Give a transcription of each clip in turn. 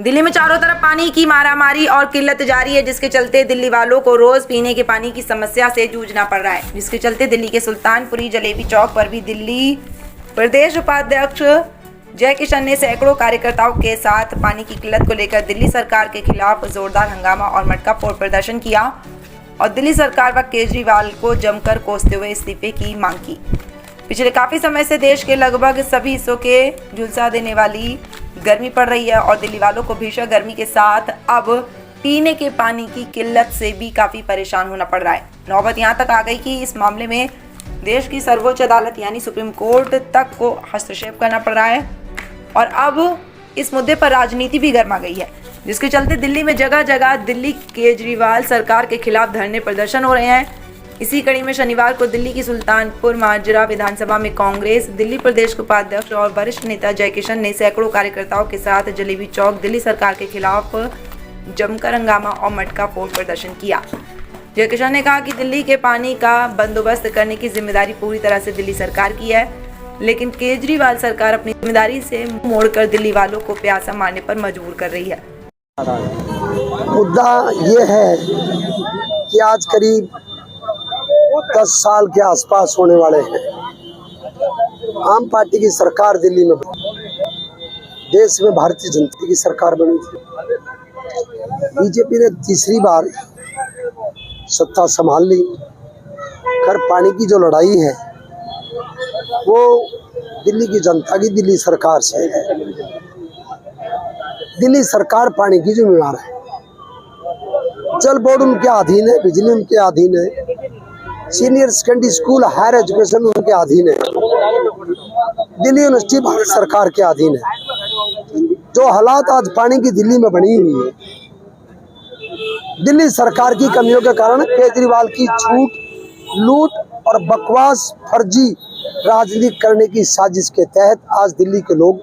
दिल्ली में चारों तरफ पानी की मारामारी और किल्लत जारी है, जिसके चलते दिल्ली वालों को रोज पीने के पानी की समस्या से जूझना पड़ रहा है। जिसके चलते दिल्ली के सुल्तानपुरी जलेबी चौक पर भी दिल्ली प्रदेश उपाध्यक्ष जय किशन ने सैकड़ों कार्यकर्ताओं के साथ पानी की किल्लत को लेकर दिल्ली सरकार के खिलाफ जोरदार हंगामा और मटका फोड़ प्रदर्शन किया और दिल्ली सरकार व केजरीवाल को जमकर कोसते हुए इस्तीफे की मांग की। पिछले काफी समय से देश के लगभग सभी हिस्सों के झुलसा देने वाली गर्मी पड़ रही है और दिल्ली वालों को भीषण गर्मी के साथ अब पीने के पानी की किल्लत से भी काफी परेशान होना पड़ रहा है। नौबत यहां तक आ गई कि इस मामले में देश की सर्वोच्च अदालत यानी सुप्रीम कोर्ट तक को हस्तक्षेप करना पड़ रहा है और अब इस मुद्दे पर राजनीति भी गर्मा गई है, जिसके चलते दिल्ली में जगह जगह दिल्ली केजरीवाल सरकार के खिलाफ धरने प्रदर्शन हो रहे हैं। इसी कड़ी में शनिवार को दिल्ली की सुल्तानपुर माजरा विधानसभा में कांग्रेस दिल्ली प्रदेश के उपाध्यक्ष और वरिष्ठ नेता जय किशन ने सैकड़ों कार्यकर्ताओं के साथ जलेबी चौक दिल्ली सरकार के खिलाफ जमकर हंगामा और मटका फोड़ प्रदर्शन किया। जय किशन ने कहा कि दिल्ली के पानी का बंदोबस्त करने की जिम्मेदारी पूरी तरह से दिल्ली सरकार की है, लेकिन केजरीवाल सरकार अपनी जिम्मेदारी से मोड़कर दिल्ली वालों को प्यासा मारने पर मजबूर कर रही है। मुद्दा ये है कि आज करीब 10 साल के आसपास होने वाले हैं। आम पार्टी की सरकार दिल्ली में, देश में भारतीय जनता की सरकार बनी थी। बीजेपी ने तीसरी बार सत्ता संभाल ली। खैर पानी की जो लड़ाई है वो दिल्ली की जनता की दिल्ली सरकार से है। दिल्ली सरकार पानी की जिम्मेदार है। जल बोर्ड उनके अधीन है, बिजली उनके अधीन है, senior secondary school higher education उनके अधीन है, दिल्ली यूनिवर्सिटी भारत सरकार के अधीन है। जो हालात आज पानी की दिल्ली में बनी हुई है, दिल्ली सरकार की कमियों के कारण केजरीवाल की झूठ, लूट और बकवास फर्जी राजनीति करने की साजिश के तहत आज दिल्ली के लोग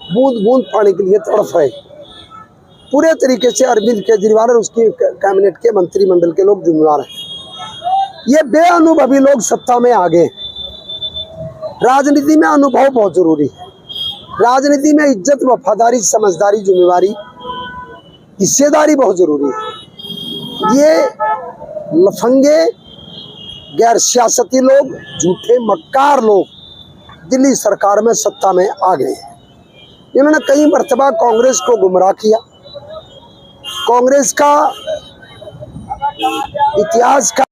बूंद बूंद पानी के लिए तड़फ रहे। पूरे तरीके से अरविंद केजरीवाल और उसकी कैबिनेट के मंत्रिमंडल के लोग जिम्मेदार हैं। ये बेअनुभवी लोग सत्ता में आ गए। राजनीति में अनुभव बहुत जरूरी है। राजनीति में इज्जत, वफादारी, समझदारी, जिम्मेदारी, हिस्सेदारी बहुत जरूरी है। ये लफंगे, गैर सियासती लोग, झूठे मक्कार लोग दिल्ली सरकार में सत्ता में आ गए हैं। इन्होंने कई मर्तबा कांग्रेस को गुमराह किया। कांग्रेस का इतिहास का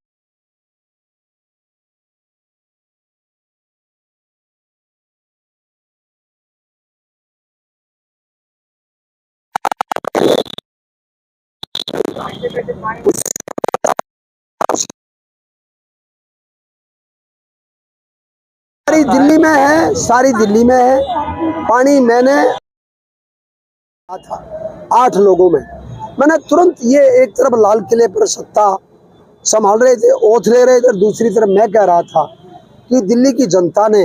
सारी दिल्ली में है, सारी दिल्ली में है। पानी मैंने था 8 लोगों में। मैंने तुरंत ये एक तरफ लाल किले पर सत्ता संभाल रहे थे, ओथ ले रहे थे, दूसरी तरफ मैं कह रहा था कि दिल्ली की जनता ने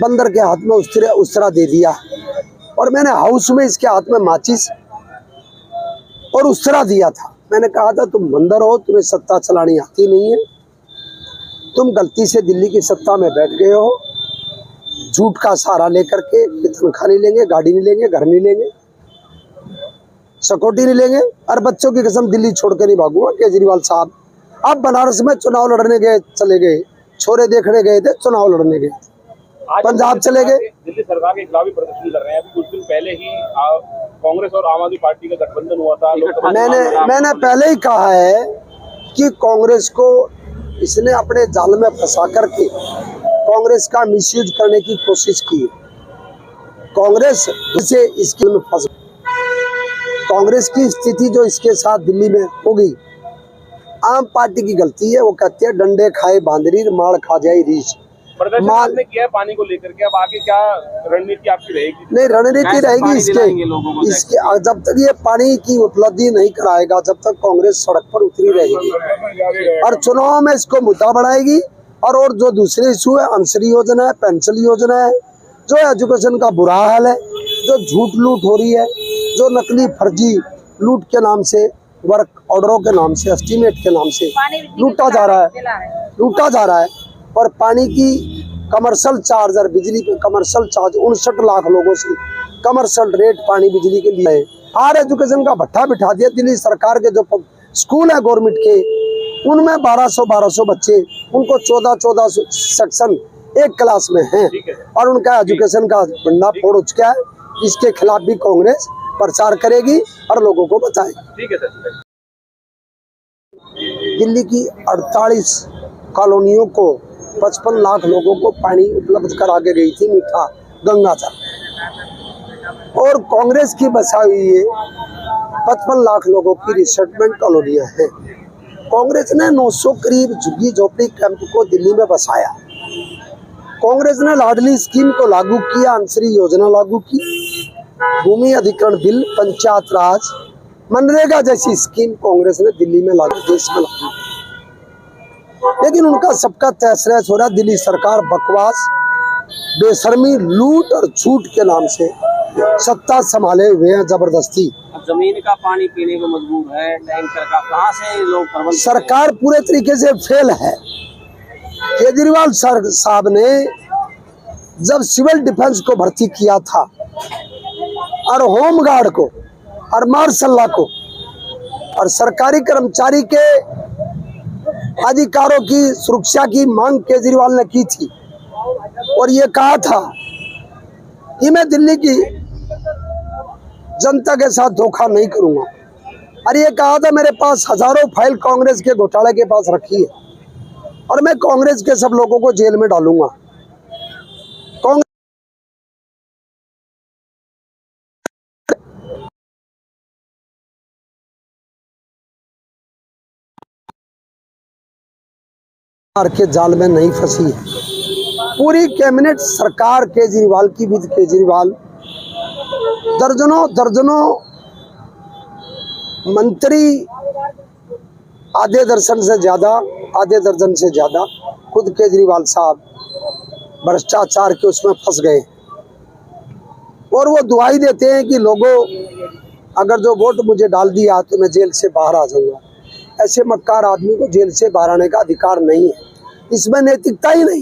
बंदर के हाथ में उस्तरा दे दिया और मैंने हाउस में इसके हाथ में माचिस और उस्तरा दिया था। मैंने कहा था तुम बंदर हो, तुम्हें सत्ता चलानी आती नहीं है, तुम गलती से दिल्ली की सत्ता में बैठ गए हो। झूठ का सहारा लेकर के तनख्वाह नहीं लेंगे, गाड़ी नहीं लेंगे, घर नहीं लेंगे, सिक्योरिटी नहीं लेंगे। और बच्चों की कसम दिल्ली छोड़ कर नहीं भागूंगा। केजरीवाल साहब अब बनारस में चुनाव लड़ने गए, चले गए, छोरे देखने गए थे, चुनाव लड़ने गए, पंजाब चले गए। दिल्ली सरकार के खिलाफ भी प्रदर्शन कर रहे हैं। अभी कुछ दिन पहले ही कांग्रेस और आम आदमी पार्टी का गठबंधन हुआ था। मैंने पहले ही कहा है कि कांग्रेस को इसने अपने जाल में फंसा करके कांग्रेस का मिसयूज करने की कोशिश की। कांग्रेस इसे इसके में फंस, कांग्रेस की स्थिति जो इसके साथ दिल्ली में होगी, आम पार्टी की गलती है। वो कहते हैं डंडे खाए बांदरी, मार खा जाए रीछ। प्रदर्शन किया है पानी को लेकर के, अब आगे क्या रणनीति आपकी रहेगी? नहीं, रणनीति रहेगी इसके जब तक ये पानी की उपलब्धि नहीं कराएगा, जब तक कांग्रेस सड़क पर उतरी रहेगी और चुनाव में इसको मुद्दा बढ़ाएगी। और जो दूसरे इशू है, अंशरी योजना है, पेंशन योजना है, जो एजुकेशन का बुरा हाल है, जो झूठ लूट हो रही है, जो नकली फर्जी लूट के नाम से, वर्क ऑर्डरों के नाम से, एस्टीमेट के नाम से लूटा जा रहा है। और पानी की कमर्शियल चार्ज और बिजली पे कमर्शियल चार्ज 59 लाख लोगों से कमर्शियल रेट पानी बिजली के लिए है। हायर एजुकेशन का भट्ठा बिठा दिया। दिल्ली सरकार के जो स्कूल है गवर्नमेंट के, उनमें 1200 बच्चे, उनको 1400 सेक्शन एक क्लास में हैं और उनका एजुकेशन का बंदा फोड़ चुका है। इसके खिलाफ भी कांग्रेस प्रचार करेगी और लोगों को बताएगी। ठीक है सर। दिल्ली की 48 कॉलोनियों को 55 लाख लोगों को पानी उपलब्ध करा के गई थी, मीठा गंगा जल, और कांग्रेस की बसाई हुई 55 लाख लोगों की रिसेटलमेंट कॉलोनियां हैं। कांग्रेस ने 900 करीब झुग्गी झोपड़ी कैंप को दिल्ली में बसाया। कांग्रेस ने लाडली स्कीम को लागू किया, अंशरी योजना लागू की, भूमि अधिग्रहण बिल, पंचायत राज, मनरेगा जैसी स्कीम कांग्रेस ने दिल्ली में लागू, देश में लागू। लेकिन उनका सबका तहस नहस हो रहा। दिल्ली सरकार बकवास, बेशर्मी, लूट और झूठ के नाम से सत्ता संभाले हुए हैं जबरदस्ती। जमीन का पानी पीने को मजबूर है, टैंकर का कहाँ से लोग प्रबंध। सरकार पूरे तरीके से फेल है। केजरीवाल साहब ने जब सिविल डिफेंस को भर्ती किया था और होमगार्ड को और मार्शल को और सरकारी कर्मचारी के अधिकारों की सुरक्षा की मांग केजरीवाल ने की थी और ये कहा था कि मैं दिल्ली की जनता के साथ धोखा नहीं करूंगा, और ये कहा था मेरे पास हजारों फाइल कांग्रेस के घोटाले के पास रखी है और मैं कांग्रेस के सब लोगों को जेल में डालूंगा। के जाल में नहीं फंसी है पूरी कैबिनेट सरकार। केजरीवाल की विद केजरीवाल दर्जनों मंत्री, आधे दर्जन से ज्यादा खुद केजरीवाल साहब भ्रष्टाचार के उसमें फंस गए और वो दुआई देते हैं कि लोगों अगर जो वोट मुझे डाल दिया तो मैं जेल से बाहर आ जाऊंगा। ऐसे मक्कार आदमी को जेल से बाहर आने का अधिकार नहीं है, इसमें नैतिकता ही नहीं।